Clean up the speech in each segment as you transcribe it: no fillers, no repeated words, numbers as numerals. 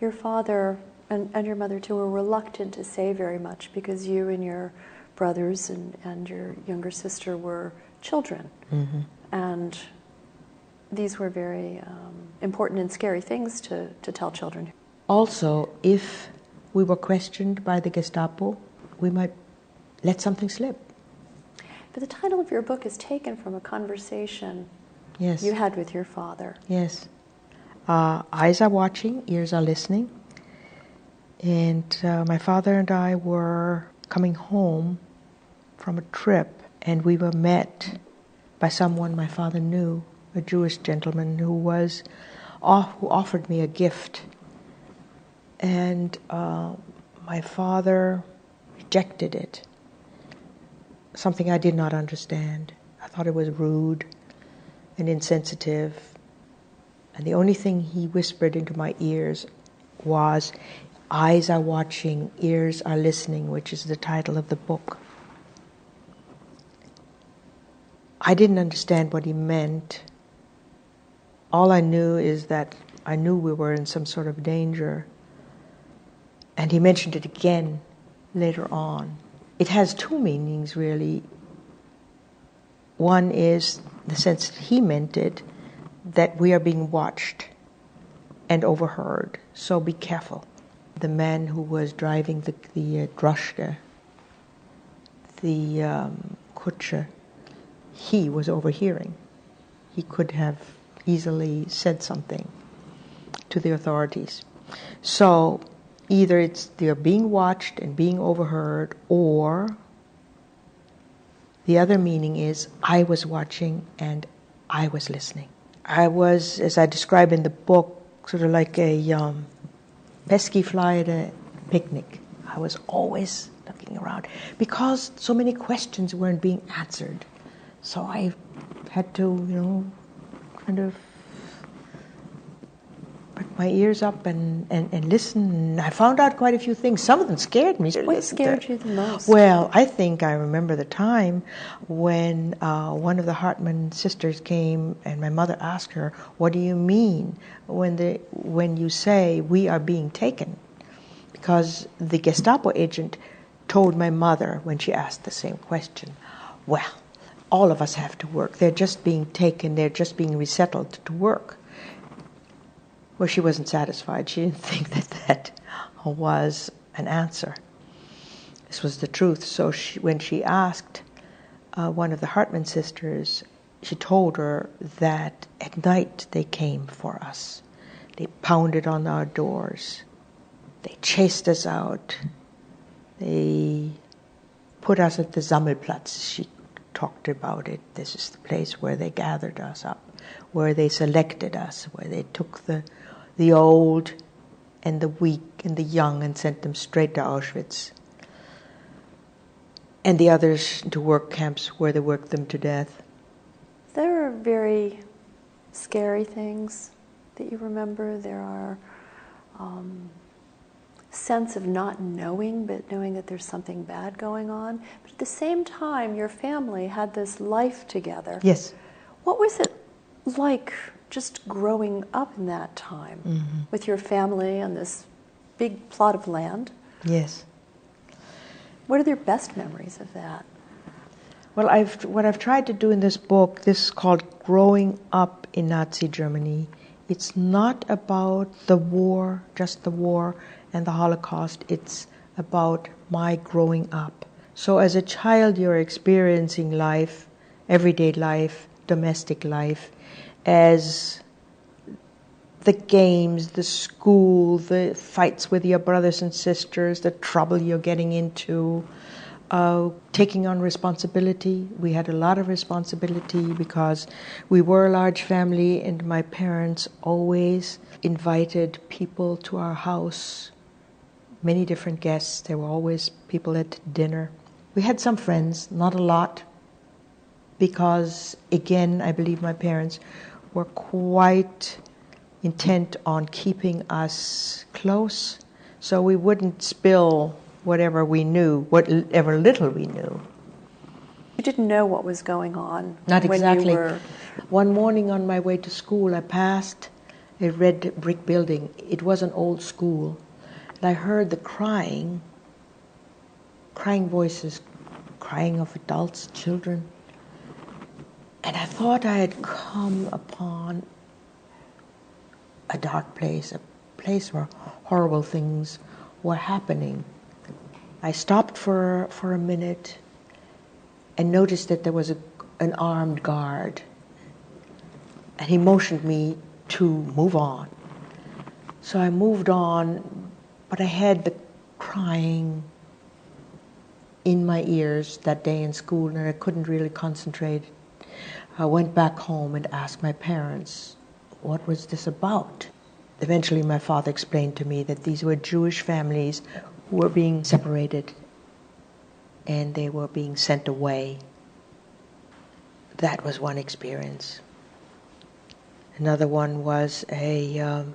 your father and your mother too were reluctant to say very much because you and your brothers and your younger sister were children. Mm-hmm. And these were very important and scary things to tell children. Also, if we were questioned by the Gestapo, we might let something slip. But the title of your book is taken from a conversation Yes. you had with your father. Yes. Eyes are watching, ears are listening. And my father and I were coming home from a trip, and we were met by someone my father knew, a Jewish gentleman who offered me a gift. And my father rejected it, something I did not understand. I thought it was rude and insensitive. And the only thing he whispered into my ears was, "Eyes are watching, ears are listening," which is the title of the book. I didn't understand what he meant. All I knew is that I knew we were in some sort of danger. And he mentioned it again later on. It has two meanings, really. One is the sense that he meant it, that we are being watched and overheard, so be careful. The man who was driving the droshka, the kutscher, he was overhearing. He could have easily said something to the authorities. So either they're being watched and being overheard, or the other meaning is I was watching and I was listening. I was, as I describe in the book, sort of like a pesky fly at a picnic. I was always looking around because so many questions weren't being answered. So I had to, kind of put my ears up and listen. I found out quite a few things. Some of them scared me. What scared you the most? Well, I think I remember the time when one of the Hartman sisters came and my mother asked her, "What do you mean when you say we are being taken?" Because the Gestapo agent told my mother when she asked the same question, "Well, all of us have to work. They're just being taken. They're just being resettled to work." Well, she wasn't satisfied. She didn't think that was an answer. This was the truth. So when she asked one of the Hartman sisters, she told her that at night they came for us. They pounded on our doors. They chased us out. They put us at the Sammelplatz. She talked about it. This is the place where they gathered us up, where they selected us, where they took the old and the weak and the young and sent them straight to Auschwitz, and the others to work camps where they worked them to death. There are very scary things that you remember. There are sense of not knowing, but knowing that there's something bad going on. But at the same time, your family had this life together. Yes. What was it like just growing up in that time with your family on this big plot of land? Yes. What are your best memories of that? Well, what I've tried to do in this book, this is called Growing Up in Nazi Germany. It's not about the war, just the war and the Holocaust. It's about my growing up. So as a child, you're experiencing life, everyday life, domestic life, as the games, the school, the fights with your brothers and sisters, the trouble you're getting into, taking on responsibility. We had a lot of responsibility because we were a large family, and my parents always invited people to our house, many different guests. There were always people at dinner. We had some friends, not a lot, because, again, I believe my parents were quite intent on keeping us close, so we wouldn't spill whatever we knew, whatever little we knew. You didn't know what was going on. Not exactly. When you were... One morning on my way to school, I passed a red brick building. It was an old school. And I heard the crying voices, crying of adults, children. And I thought I had come upon a dark place, a place where horrible things were happening. I stopped for a minute and noticed that there was an armed guard. And he motioned me to move on. So I moved on, but I had the crying in my ears that day in school, and I couldn't really concentrate. I went back home and asked my parents, what was this about? Eventually my father explained to me that these were Jewish families who were being separated and they were being sent away. That was one experience. Another one was a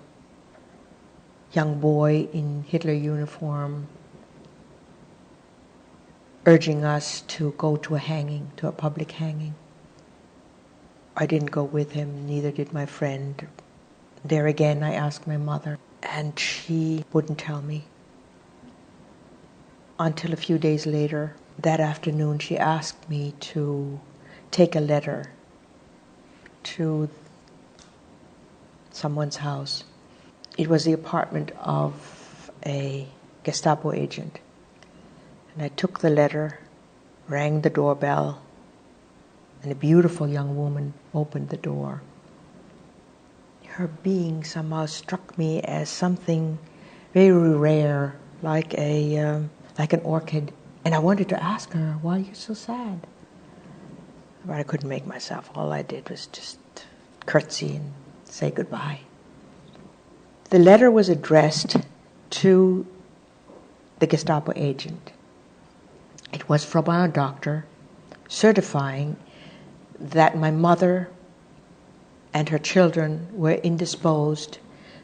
young boy in Hitler uniform urging us to go to a hanging, to a public hanging. I didn't go with him, neither did my friend. There again, I asked my mother, and she wouldn't tell me. Until a few days later, that afternoon, she asked me to take a letter to someone's house. It was the apartment of a Gestapo agent. And I took the letter, rang the doorbell, and a beautiful young woman opened the door. Her being somehow struck me as something very rare, like an orchid. And I wanted to ask her, why are you so sad? But I couldn't make myself. All I did was just curtsy and say goodbye. The letter was addressed to the Gestapo agent. It was from our doctor certifying that my mother and her children were indisposed,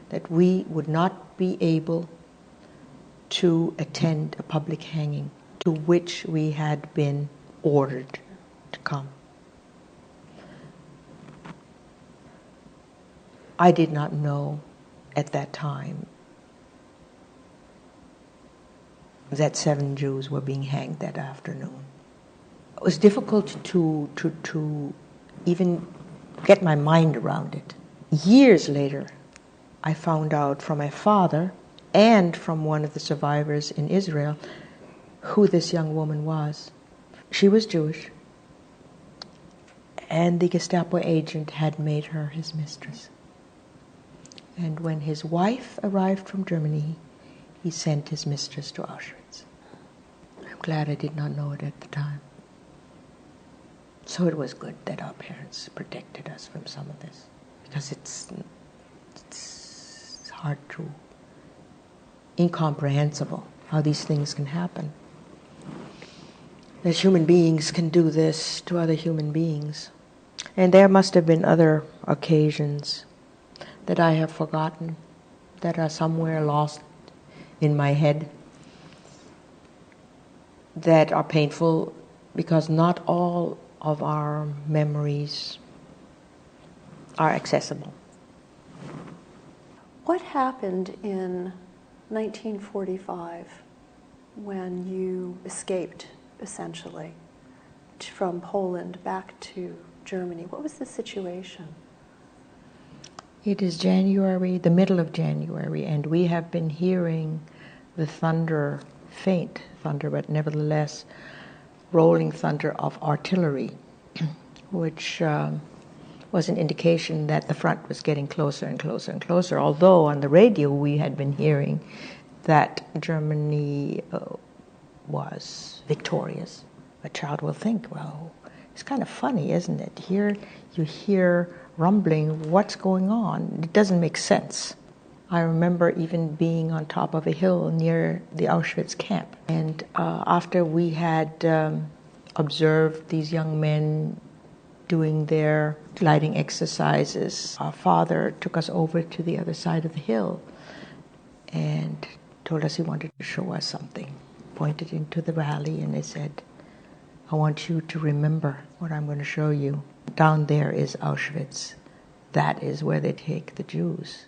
that we would not be able to attend a public hanging to which we had been ordered to come. I did not know at that time that 7 Jews were being hanged that afternoon. It was difficult to even get my mind around it. Years later, I found out from my father and from one of the survivors in Israel who this young woman was. She was Jewish, and the Gestapo agent had made her his mistress. And when his wife arrived from Germany, he sent his mistress to Auschwitz. I'm glad I did not know it at the time. So it was good that our parents protected us from some of this, because it's hard to, incomprehensible how these things can happen. As human beings can do this to other human beings. And there must have been other occasions that I have forgotten, that are somewhere lost in my head, that are painful, because not all of our memories are accessible. What happened in 1945 when you escaped, essentially, from Poland back to Germany? What was the situation? It is January, the middle of January, and we have been hearing the thunder, faint thunder, but nevertheless rolling thunder of artillery, which was an indication that the front was getting closer and closer and closer, although on the radio we had been hearing that Germany was victorious. A child will think, well, it's kind of funny, isn't it? Here you hear rumbling, what's going on? It doesn't make sense. I remember even being on top of a hill near the Auschwitz camp. And after we had observed these young men doing their gliding exercises, our father took us over to the other side of the hill and told us he wanted to show us something. Pointed into the valley and they said, I want you to remember what I'm going to show you. Down there is Auschwitz. That is where they take the Jews.